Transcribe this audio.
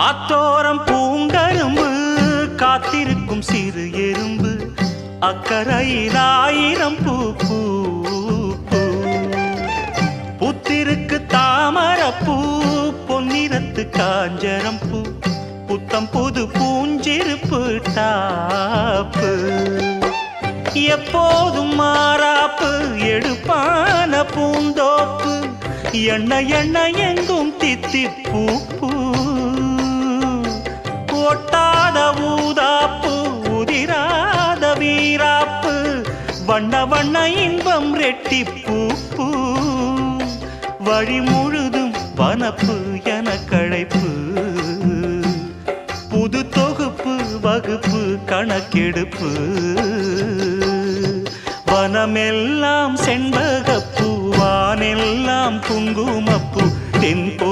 ஆத்தோரம் பூங்கரும்பு காத்திருக்கும் சிறு எறும்பு அக்கரையில் ஆயிரம் பூ பூ புத்திருக்கு தாமரப்பூ பொன்னிறத்து காஞ்சரம் பூ புத்தம் புது பூஞ்சிருப்பு டாப்பு எப்போதும் மாறாப்பு எடுப்பான பூந்தோப்பு எண்ண எண்ண எங்கும் தித்திப்பூ ஒட்டாத ஊதாப்பு உதிராத வீராப்பு வண்ண வண்ண இன்பம் ரெட்டிப்பூ வழி முழுதும் வனப்பு என களைப்பு புது தொகுப்பு வகுப்பு கணக்கெடுப்பு வனமெல்லாம் செண்பகப்பூ வானெல்லாம் குங்குமப்பூ தென்போ